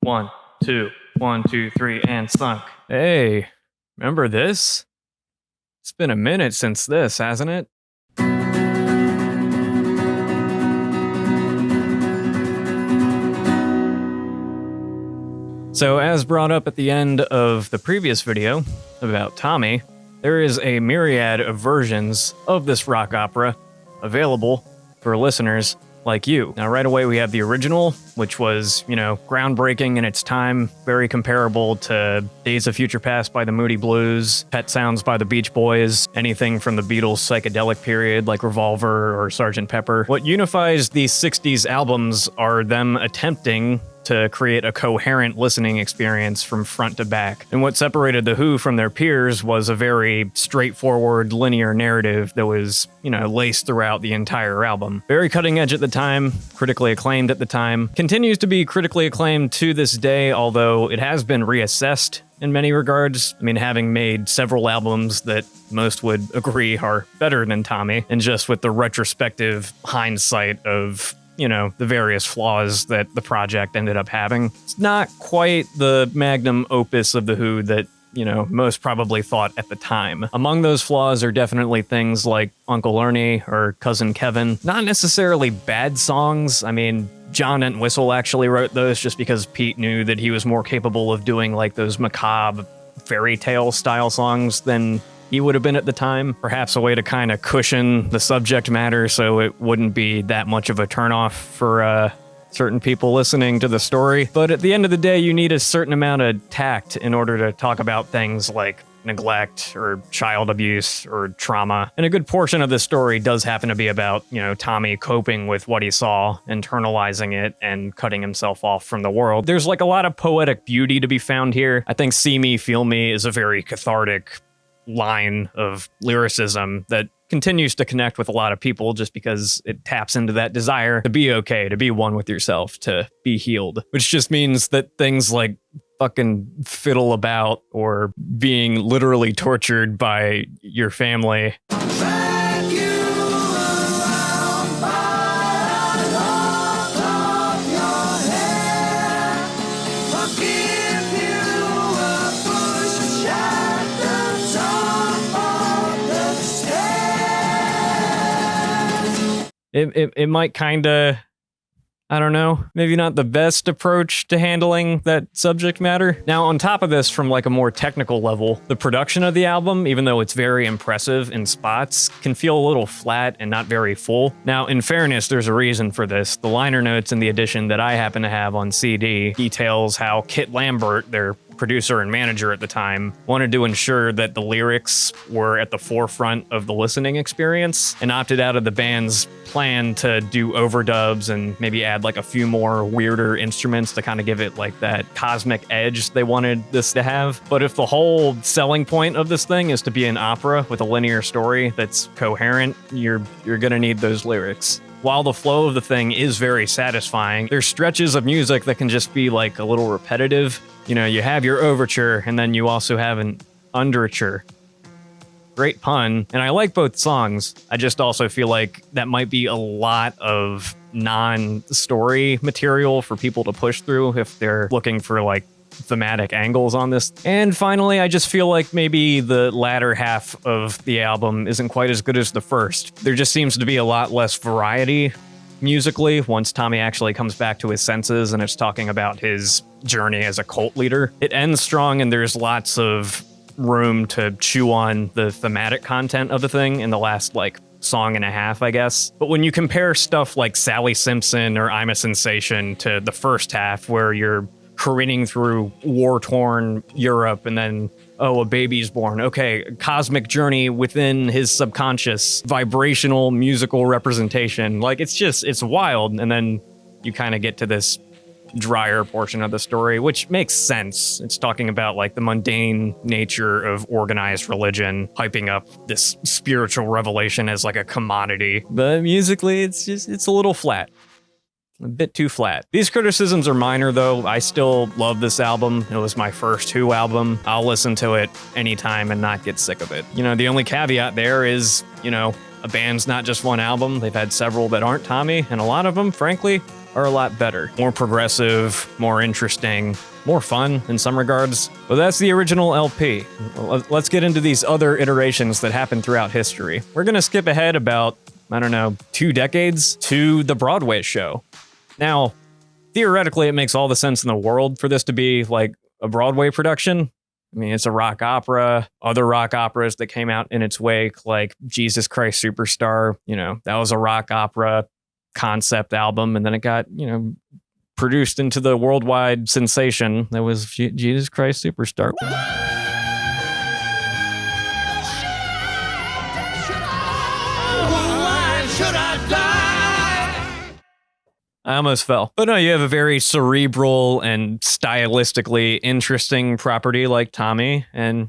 1, 2, 1, 2, 3, and sunk. Hey, remember this? It's been a minute since this, hasn't it? So, as brought up at the end of the previous video about Tommy, there is a myriad of versions of this rock opera available for listeners like you. Now, right away, we have the original, which was, groundbreaking in its time, very comparable to Days of Future Past by the Moody Blues, Pet Sounds by the Beach Boys, anything from the Beatles' psychedelic period like Revolver or Sgt. Pepper. What unifies these 60s albums are them attempting to create a coherent listening experience from front to back. And what separated The Who from their peers was a very straightforward linear narrative that was, laced throughout the entire album. Very cutting edge at the time, critically acclaimed at the time, continues to be critically acclaimed to this day, although it has been reassessed in many regards. I mean, having made several albums that most would agree are better than Tommy, and just with the retrospective hindsight of the various flaws that the project ended up having. It's not quite the magnum opus of The Who that, most probably thought at the time. Among those flaws are definitely things like Uncle Ernie or Cousin Kevin. Not necessarily bad songs. I mean, John Entwistle actually wrote those just because Pete knew that he was more capable of doing like those macabre fairy tale style songs than he would have been at the time. Perhaps a way to kind of cushion the subject matter so it wouldn't be that much of a turnoff for certain people listening to the story. But at the end of the day, you need a certain amount of tact in order to talk about things like neglect or child abuse or trauma. And a good portion of the story does happen to be about, Tommy coping with what he saw, internalizing it, and cutting himself off from the world. There's like a lot of poetic beauty to be found here. I think See Me, Feel Me is a very cathartic line of lyricism that continues to connect with a lot of people just because it taps into that desire to be okay, to be one with yourself, to be healed, which just means that things like fucking fiddle about or being literally tortured by your family It might kind of, I don't know, maybe not the best approach to handling that subject matter. Now, on top of this, from like a more technical level, the production of the album, even though it's very impressive in spots, can feel a little flat and not very full. Now, in fairness, there's a reason for this. The liner notes in the edition that I happen to have on CD details how Kit Lambert, their producer and manager at the time, wanted to ensure that the lyrics were at the forefront of the listening experience and opted out of the band's plan to do overdubs and maybe add like a few more weirder instruments to kind of give it like that cosmic edge they wanted this to have. But if the whole selling point of this thing is to be an opera with a linear story that's coherent, you're gonna need those lyrics. While the flow of the thing is very satisfying, there's stretches of music that can just be like a little repetitive. You have your overture, and then you also have an underture. Great pun, and I like both songs. I just also feel like that might be a lot of non-story material for people to push through if they're looking for like thematic angles on this. And finally, I just feel like maybe the latter half of the album isn't quite as good as the first. There just seems to be a lot less variety musically once Tommy actually comes back to his senses and it's talking about his journey as a cult leader. It ends strong and there's lots of room to chew on the thematic content of the thing in the last song and a half, I guess. But when you compare stuff like Sally Simpson or I'm a Sensation to the first half where you're careening through war-torn Europe and then a baby's born. Okay, cosmic journey within his subconscious, vibrational musical representation. It's wild. And then you kind of get to this drier portion of the story, which makes sense. It's talking about the mundane nature of organized religion, hyping up this spiritual revelation as a commodity. But musically, it's a little flat. A bit too flat. These criticisms are minor, though. I still love this album. It was my first Who album. I'll listen to it anytime and not get sick of it. The only caveat there is, a band's not just one album. They've had several that aren't Tommy, and a lot of them, frankly, are a lot better. More progressive, more interesting, more fun in some regards. But that's the original LP. Let's get into these other iterations that happened throughout history. We're gonna skip ahead about, I don't know, 2 decades to the Broadway show. Now, theoretically, it makes all the sense in the world for this to be like a Broadway production. I mean, it's a rock opera. Other rock operas that came out in its wake, like Jesus Christ Superstar, that was a rock opera concept album. And then it got, produced into the worldwide sensation that was Jesus Christ Superstar. I almost fell. But no, you have a very cerebral and stylistically interesting property like Tommy. And,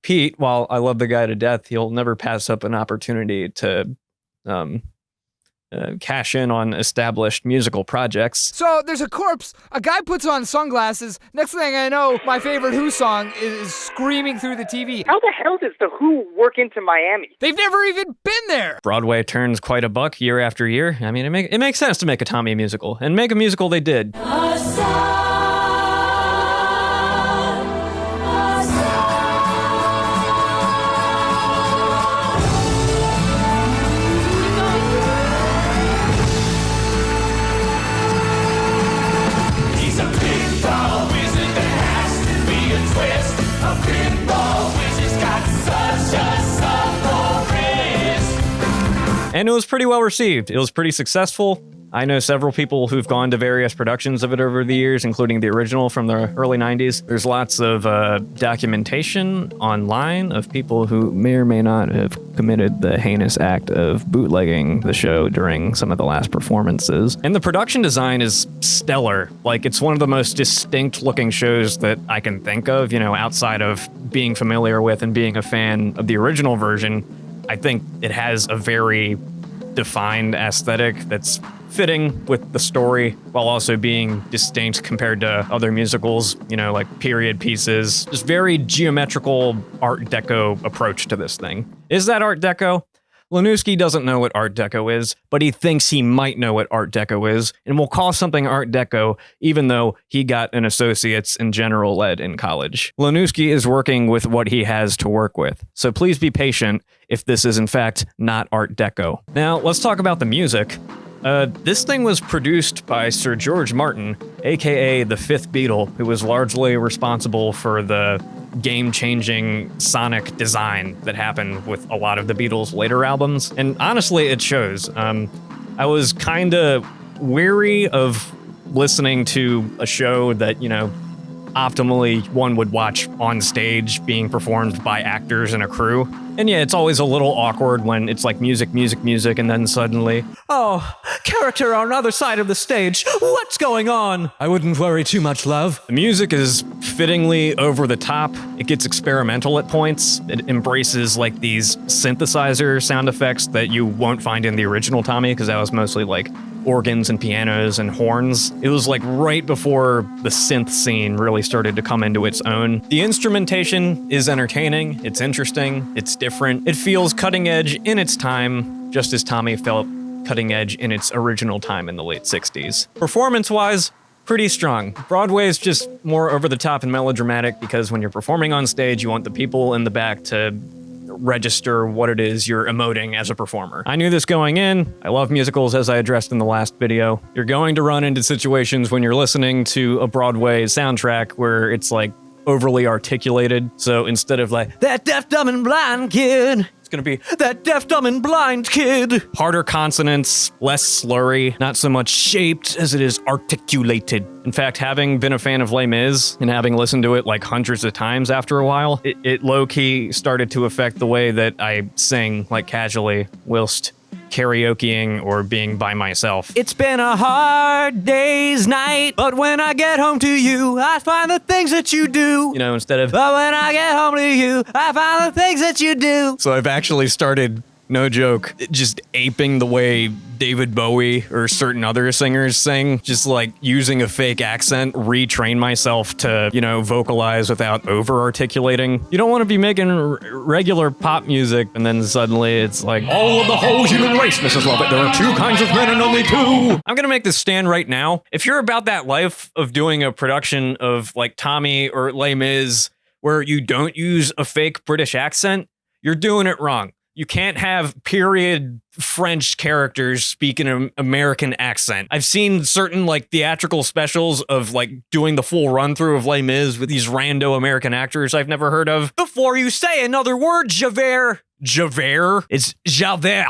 Pete, while I love the guy to death, he'll never pass up an opportunity to cash in on established musical projects. So there's a corpse. A guy puts on sunglasses. Next thing I know, my favorite Who song is screaming through the TV. How the hell does the Who work into Miami? They've never even been there. Broadway turns quite a buck year after year. I mean, it makes sense to make a Tommy musical, and make a musical they did. And it was pretty well received. It was pretty successful. I know several people who've gone to various productions of it over the years, including the original from the early 90s. There's lots of documentation online of people who may or may not have committed the heinous act of bootlegging the show during some of the last performances. And the production design is stellar. Like, it's one of the most distinct looking shows that I can think of, outside of being familiar with and being a fan of the original version. I think it has a very defined aesthetic that's fitting with the story while also being distinct compared to other musicals, like period pieces. Just very geometrical Art Deco approach to this thing. Is that Art Deco? Lanooski doesn't know what Art Deco is, but he thinks he might know what Art Deco is, and will call something Art Deco even though he got an associate's in general ed in college. Lanooski is working with what he has to work with, so please be patient if this is in fact not Art Deco. Now, let's talk about the music. This thing was produced by Sir George Martin, aka the Fifth Beatle, who was largely responsible for the game-changing sonic design that happened with a lot of the Beatles' later albums. And honestly, it shows. I was kind of weary of listening to a show that, optimally one would watch on stage being performed by actors and a crew. And yeah, it's always a little awkward when it's like music, and then suddenly, oh, character on the other side of the stage, what's going on? I wouldn't worry too much, love. The music is fittingly over the top. It gets experimental at points. It embraces like these synthesizer sound effects that you won't find in the original Tommy, because that was mostly like organs and pianos and horns. It was like right before the synth scene really started to come into its own. The instrumentation is entertaining, it's interesting, it's different. It feels cutting edge in its time, just as Tommy felt cutting edge in its original time in the late 60s. Performance-wise, pretty strong. Broadway is just more over the top and melodramatic because when you're performing on stage, you want the people in the back to register what it is you're emoting as a performer. I knew this going in. I love musicals, as I addressed in the last video. You're going to run into situations when you're listening to a Broadway soundtrack where it's like overly articulated. So instead of like, that deaf, dumb, and blind kid, it's gonna be, that deaf, dumb, and blind kid. Harder consonants, less slurry, not so much shaped as it is articulated. In fact, having been a fan of Les Mis and having listened to it like hundreds of times after a while, it low-key started to affect the way that I sing, like casually, whilst karaokeing or being by myself. It's been a hard day's night, but when I get home to you, I find the things that you do. Instead of, but when I get home to you, I find the things that you do. So I've actually started no joke, just aping the way David Bowie or certain other singers sing, just like using a fake accent, retrain myself to, vocalize without over-articulating. You don't want to be making regular pop music and then suddenly it's like, all of the whole human race, Mrs. Lovett, there are two kinds of men and only two. I'm gonna make this stand right now. If you're about that life of doing a production of like Tommy or Les Mis where you don't use a fake British accent, you're doing it wrong. You can't have period French characters speak in an American accent. I've seen certain like theatrical specials of like doing the full run through of Les Mis with these rando American actors I've never heard of. Before you say another word, Javert. Javert? It's Javert.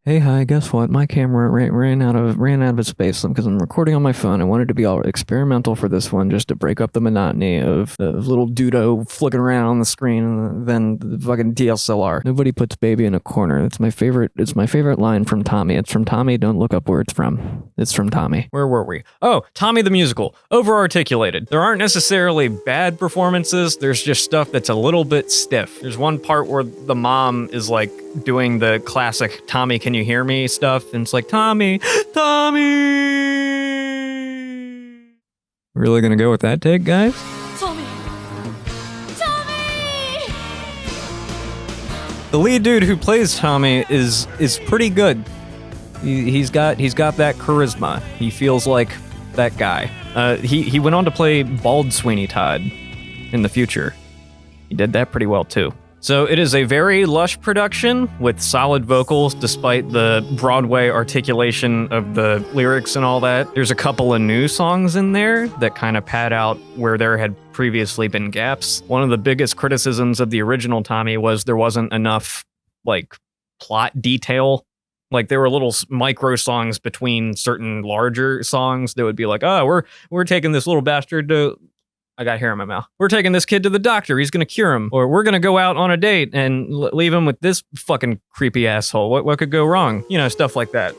Hey, hi, guess what? My camera ran out of its space because I'm recording on my phone. I wanted to be all experimental for this one just to break up the monotony of the little dudo flicking around on the screen and then the fucking DSLR. Nobody puts baby in a corner. It's my favorite line from Tommy. It's from Tommy. Don't look up where it's from. It's from Tommy. Where were we? Oh, Tommy the musical. Over-articulated. There aren't necessarily bad performances. There's just stuff that's a little bit stiff. There's one part where the mom is like doing the classic Tommy, can you hear me stuff? And it's like, Tommy. Really gonna go with that take, guys? Tommy! The lead dude who plays Tommy is pretty good. He's got that charisma. He feels like that guy. He went on to play Bald Sweeney Todd in the future. He did that pretty well too. So it is a very lush production with solid vocals despite the Broadway articulation of the lyrics and all that. There's a couple of new songs in there that kind of pad out where there had previously been gaps. One of the biggest criticisms of the original Tommy was there wasn't enough like plot detail. Like there were little micro songs between certain larger songs that would be like, oh, we're taking this little bastard to... I got hair in my mouth. We're taking this kid to the doctor. He's going to cure him. Or we're going to go out on a date and leave him with this fucking creepy asshole. What could go wrong? Stuff like that.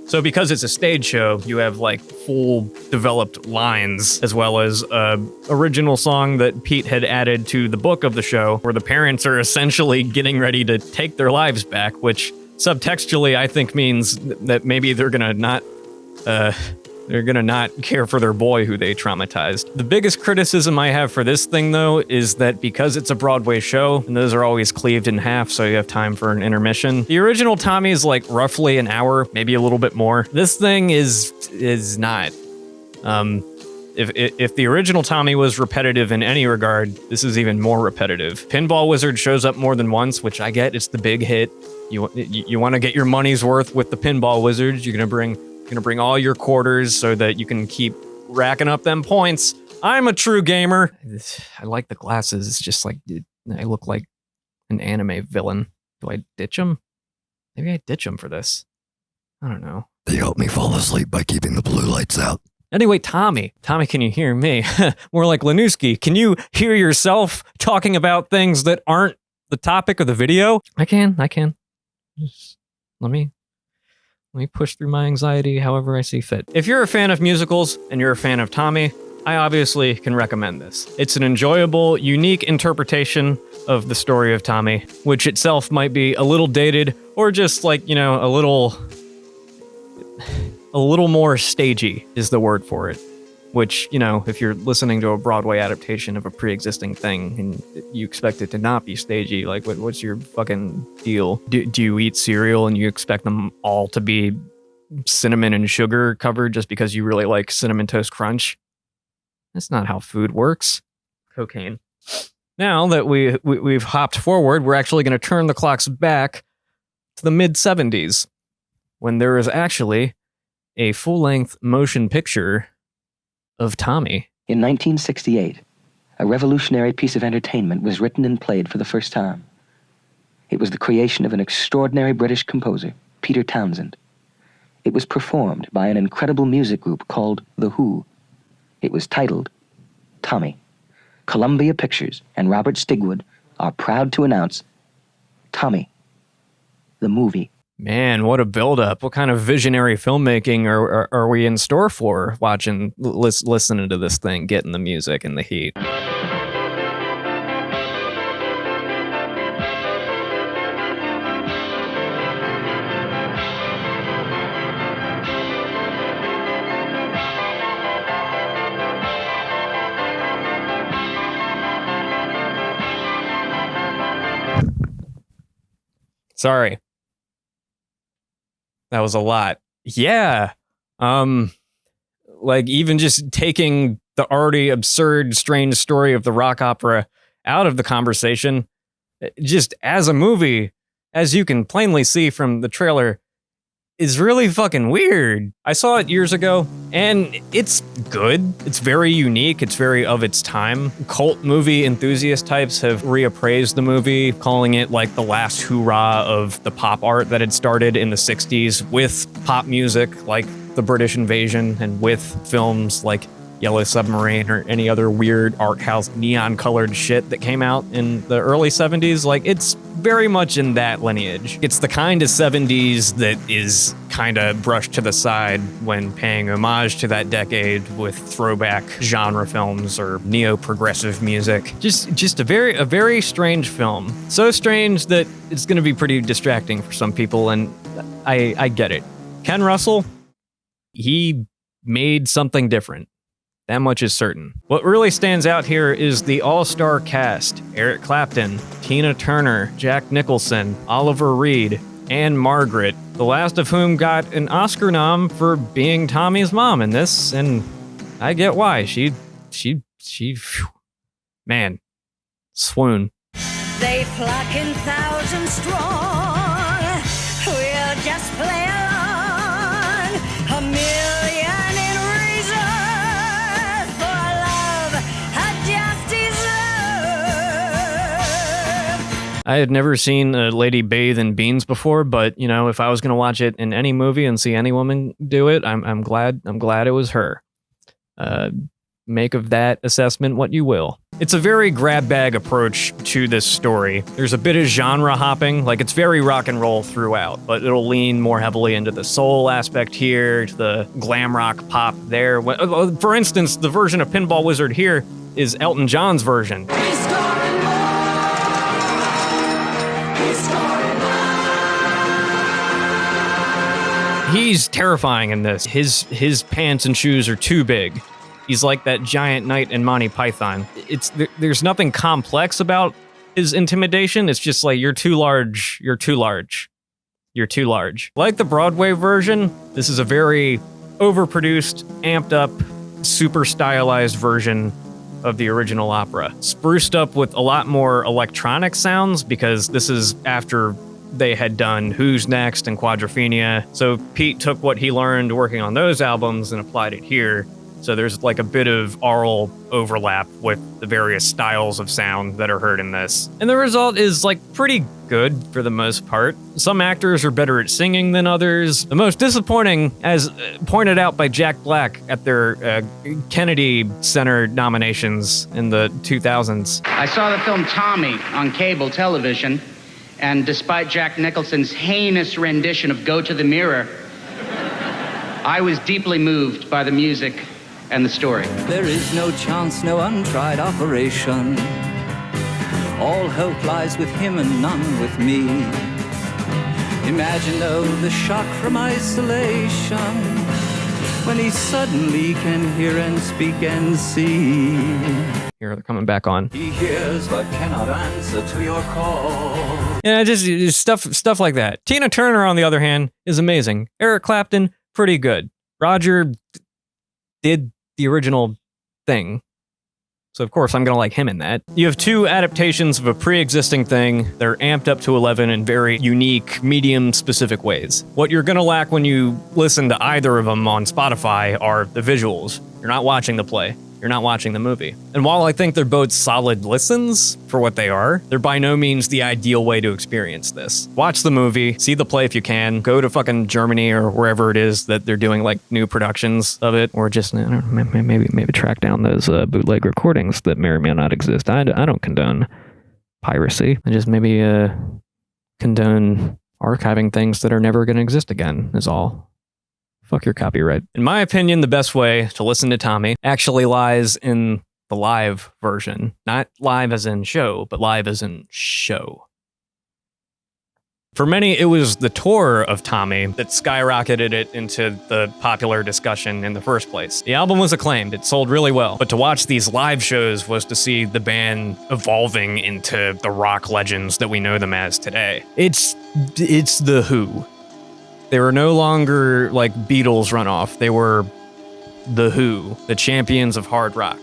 So because it's a stage show, you have like full developed lines as well as a original song that Pete had added to the book of the show where the parents are essentially getting ready to take their lives back, which subtextually I think means that maybe they're going to not care for their boy who they traumatized. The biggest criticism I have for this thing, though, is that because it's a Broadway show, and those are always cleaved in half so you have time for an intermission, the original Tommy is like roughly an hour, maybe a little bit more. This thing is not. If the original Tommy was repetitive in any regard, this is even more repetitive. Pinball Wizard shows up more than once, which I get, it's the big hit. You want to get your money's worth with the Pinball Wizards, you're gonna bring all your quarters so that you can keep racking up them points. I'm a true gamer. I like the glasses. It's just like, I look like an anime villain. Do I ditch them? Maybe I ditch them for this. I don't know. They help me fall asleep by keeping the blue lights out. Anyway, Tommy, can you hear me? More like Lanooski. Can you hear yourself talking about things that aren't the topic of the video? I can. Just let me push through my anxiety however I see fit. If you're a fan of musicals and you're a fan of Tommy, I obviously can recommend this. It's an enjoyable, unique interpretation of the story of Tommy, which itself might be a little dated or just like, a little more stagey is the word for it. Which, if you're listening to a Broadway adaptation of a pre-existing thing and you expect it to not be stagey, like what's your fucking deal? Do you eat cereal and you expect them all to be cinnamon and sugar covered just because you really like Cinnamon Toast Crunch? That's not how food works. Cocaine. Now that we've hopped forward, we're actually going to turn the clocks back to the mid-70s when there is actually a full-length motion picture of Tommy. In 1968, a revolutionary piece of entertainment was written and played for the first time. It was the creation of an extraordinary British composer, Peter Townshend. It was performed by an incredible music group called The Who. It was titled Tommy. Columbia Pictures and Robert Stigwood are proud to announce Tommy, the movie. Man, what a build-up. What kind of visionary filmmaking are we in store for listening to this thing, getting the music and the heat? Sorry. That was a lot. Yeah. Like even just taking the already absurd, strange story of the rock opera out of the conversation, just as a movie, as you can plainly see from the trailer, is really fucking weird. I saw it years ago, and it's good. It's very unique. It's very of its time. Cult movie enthusiast types have reappraised the movie, calling it like the last hoorah of the pop art that had started in the 60s with pop music like The British Invasion and with films like Yellow Submarine or any other weird art house neon colored shit that came out in the early 70s. Like, it's very much in that lineage. It's the kind of 70s that is kind of brushed to the side when paying homage to that decade with throwback genre films or neo-progressive music. Just a very strange film. So strange that it's going to be pretty distracting for some people, and I get it. Ken Russell, he made something different. That much is certain. What really stands out here is the all-star cast. Eric Clapton, Tina Turner, Jack Nicholson, Oliver Reed, and Margaret, the last of whom got an Oscar nom for being Tommy's mom in this, and I get why. She, phew, man, swoon. They flock in thousands strong. We'll just play along. A million in reason for love I just deserve. I had never seen a lady bathe in beans before, but you know, if I was gonna watch it in any movie and see any woman do it, I'm glad it was her. Make of that assessment what you will. It's a very grab bag approach to this story. There's a bit of genre hopping, like it's very rock and roll throughout, but it'll lean more heavily into the soul aspect here, to the glam rock pop there. For instance, the version of Pinball Wizard here is Elton John's version. He's terrifying in this. His pants and shoes are too big. He's like that giant knight in Monty Python. There's nothing complex about his intimidation. It's just like, you're too large, you're too large, you're too large. Like the Broadway version, this is a very overproduced, amped up, super stylized version of the original opera. Spruced up with a lot more electronic sounds because this is after they had done Who's Next and Quadrophenia. So Pete took what he learned working on those albums and applied it here. So there's like a bit of aural overlap with the various styles of sound that are heard in this. And the result is like pretty good for the most part. Some actors are better at singing than others. The most disappointing, as pointed out by Jack Black at their Kennedy Center nominations in the 2000s. I saw the film Tommy on cable television, and despite Jack Nicholson's heinous rendition of Go to the Mirror, I was deeply moved by the music and the story. There is no chance, no untried operation. All hope lies with him and none with me. Imagine though the shock from isolation, when he suddenly can hear and speak and see. Here, they're coming back on. He hears but cannot answer to your call. Yeah, just stuff like that. Tina Turner, on the other hand, is amazing. Eric Clapton, pretty good. Roger did the original thing. So of course I'm gonna like him in that. You have two adaptations of a pre-existing thing. They're amped up to 11 in very unique, medium-specific ways. What you're gonna lack when you listen to either of them on Spotify are the visuals. You're not watching the play. You're not watching the movie. And while I think they're both solid listens for what they are, they're by no means the ideal way to experience this. Watch the movie, see the play if you can, go to fucking Germany or wherever it is that they're doing like new productions of it, or just I don't know, maybe track down those bootleg recordings that may or may not exist. I don't condone piracy. I just maybe condone archiving things that are never going to exist again is all. Fuck your copyright. In my opinion, the best way to listen to Tommy actually lies in the live version. Not live as in show, but live as in show. For many, it was the tour of Tommy that skyrocketed it into the popular discussion in the first place. The album was acclaimed, it sold really well, but to watch these live shows was to see the band evolving into the rock legends that we know them as today. It's the Who. They were no longer like Beatles runoff, they were the Who, the champions of hard rock.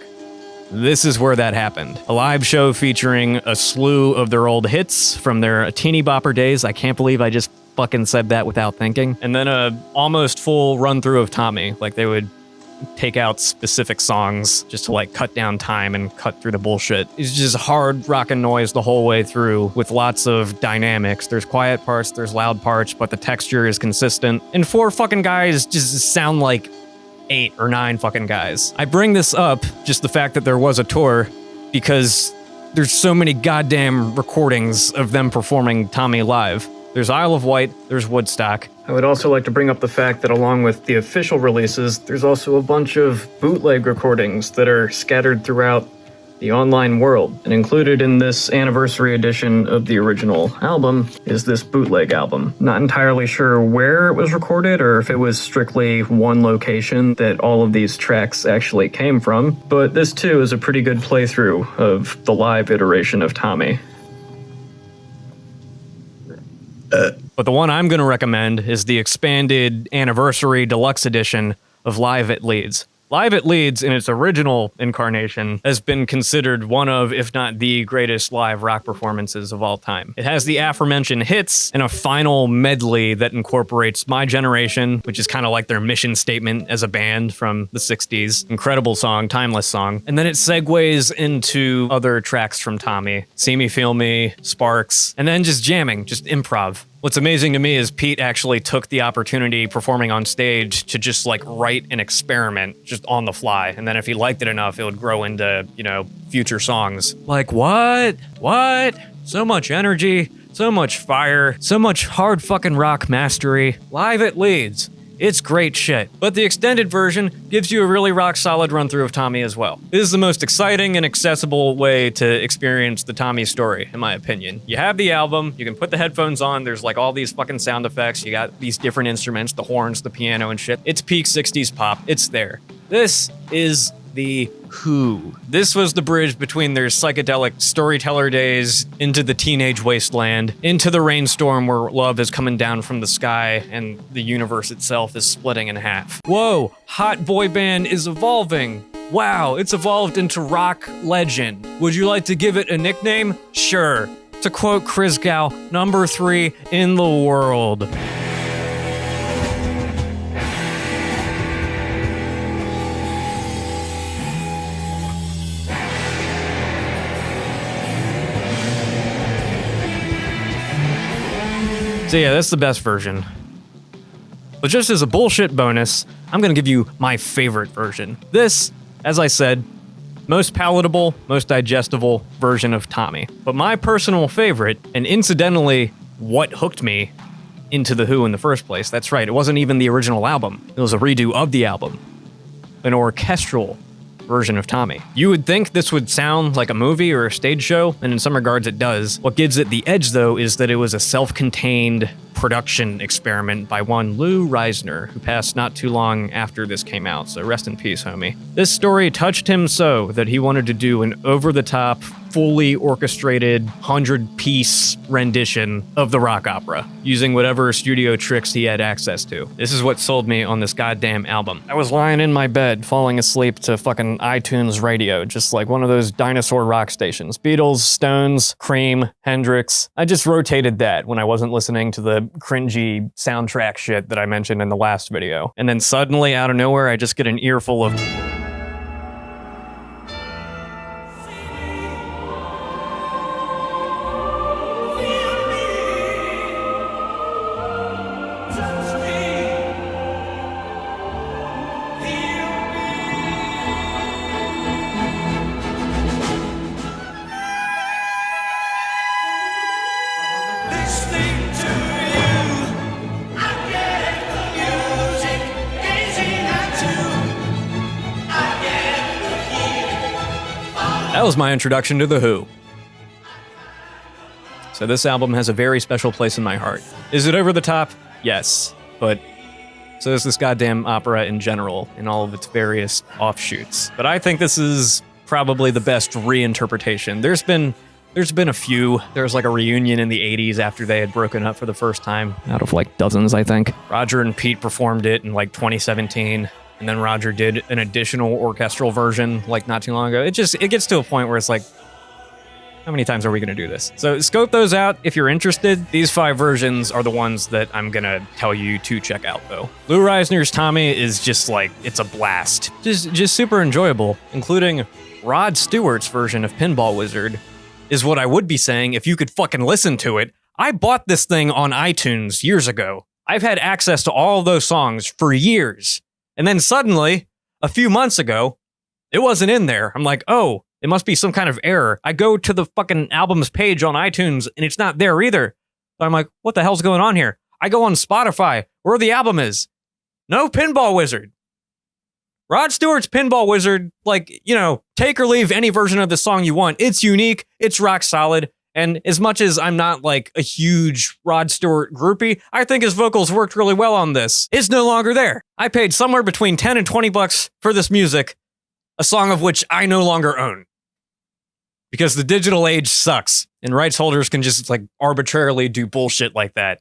This is where that happened. A live show featuring a slew of their old hits from their teeny bopper days. I can't believe I just fucking said that without thinking. And then a almost full run through of Tommy. Like they would take out specific songs just to like cut down time and cut through the bullshit. It's just hard rockin' noise the whole way through with lots of dynamics. There's quiet parts, there's loud parts, but the texture is consistent. And 4 fucking guys just sound like 8 or 9 fucking guys. I bring this up, just the fact that there was a tour, because there's so many goddamn recordings of them performing Tommy live. There's Isle of Wight, there's Woodstock. I would also like to bring up the fact that along with the official releases, there's also a bunch of bootleg recordings that are scattered throughout the online world. And included in this anniversary edition of the original album is this bootleg album. Not entirely sure where it was recorded or if it was strictly one location that all of these tracks actually came from, but this too is a pretty good playthrough of the live iteration of Tommy. But the one I'm going to recommend is the expanded anniversary deluxe edition of Live at Leeds. Live at Leeds, in its original incarnation, has been considered one of, if not the greatest live rock performances of all time. It has the aforementioned hits and a final medley that incorporates My Generation, which is kind of like their mission statement as a band from the 60s. Incredible song, timeless song. And then it segues into other tracks from Tommy. See Me, Feel Me, Sparks, and then just jamming, just improv. What's amazing to me is Pete actually took the opportunity performing on stage to just like write an experiment just on the fly. And then if he liked it enough, it would grow into, future songs. Like what? So much energy, so much fire, so much hard fucking rock mastery. Live at Leeds. It's great shit. But the extended version gives you a really rock solid run through of Tommy as well. This is the most exciting and accessible way to experience the Tommy story, in my opinion. You have the album, you can put the headphones on, there's like all these fucking sound effects, you got these different instruments, the horns, the piano and shit. It's peak 60s pop, it's there. This is the Who. This was the bridge between their psychedelic storyteller days into the teenage wasteland, into the rainstorm where love is coming down from the sky and the universe itself is splitting in half. Whoa, hot boy band is evolving. Wow, it's evolved into rock legend. Would you like to give it a nickname? Sure. To quote Chris Gow, number 3 in the world. So yeah, that's the best version. But just as a bullshit bonus, I'm gonna give you my favorite version. This, as I said, most palatable, most digestible version of Tommy. But my personal favorite, and incidentally, what hooked me into The Who in the first place, that's right, it wasn't even the original album. It was a redo of the album. An orchestral version of Tommy. You would think this would sound like a movie or a stage show, and in some regards it does. What gives it the edge, though, is that it was a self-contained production experiment by one Lou Reizner, who passed not too long after this came out, so rest in peace, homie. This story touched him so that he wanted to do an over-the-top, fully orchestrated 100-piece rendition of the rock opera, using whatever studio tricks he had access to. This is what sold me on this goddamn album. I was lying in my bed, falling asleep to fucking iTunes radio, just like one of those dinosaur rock stations. Beatles, Stones, Cream, Hendrix. I just rotated that when I wasn't listening to the cringy soundtrack shit that I mentioned in the last video. And then suddenly, out of nowhere, I just get an earful of That was my introduction to The Who. So this album has a very special place in my heart. Is it over the top? Yes. But so is this goddamn opera in general, in all of its various offshoots. But I think this is probably the best reinterpretation. There's been a few. There was like a reunion in the 80s after they had broken up for the first time, out of like dozens, I think. Roger and Pete performed it in like 2017, and then Roger did an additional orchestral version like not too long ago. It gets to a point where it's like, how many times are we going to do this? So scope those out if you're interested. These 5 versions are the ones that I'm going to tell you to check out, though. Lou Reizner's Tommy is just like, it's a blast. Just super enjoyable, including Rod Stewart's version of Pinball Wizard is what I would be saying if you could fucking listen to it. I bought this thing on iTunes years ago. I've had access to all of those songs for years. And then suddenly, a few months ago, it wasn't in there. I'm like, oh, it must be some kind of error. I go to the fucking albums page on iTunes and it's not there either. So I'm like, what the hell's going on here? I go on Spotify, where the album is. No Pinball Wizard. Rod Stewart's Pinball Wizard, like, you know, take or leave any version of the song you want. It's unique, it's rock solid, and as much as I'm not like a huge Rod Stewart groupie, I think his vocals worked really well on this. It's no longer there. I paid somewhere between 10 and 20 bucks for this music, a song of which I no longer own. Because the digital age sucks, and rights holders can just like arbitrarily do bullshit like that.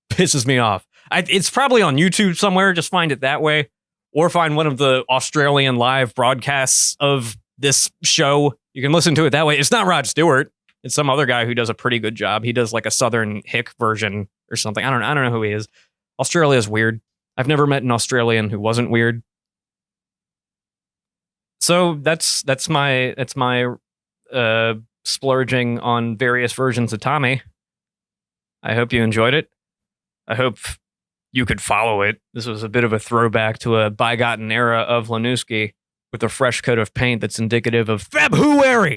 Pisses me off. It's probably on YouTube somewhere, just find it that way. Or find one of the Australian live broadcasts of this show. You can listen to it that way. It's not Rod Stewart. It's some other guy who does a pretty good job. He does like a Southern hick version or something. I don't know who he is. Australia's weird. I've never met an Australian who wasn't weird. So that's my splurging on various versions of Tommy. I hope you enjoyed it. I hope you could follow it. This was a bit of a throwback to a bygone era of Lanooski with a fresh coat of paint that's indicative of FebWHOary.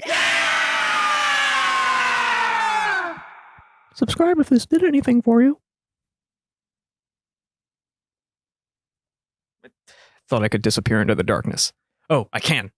Subscribe if this did anything for you. I thought I could disappear into the darkness. Oh, I can.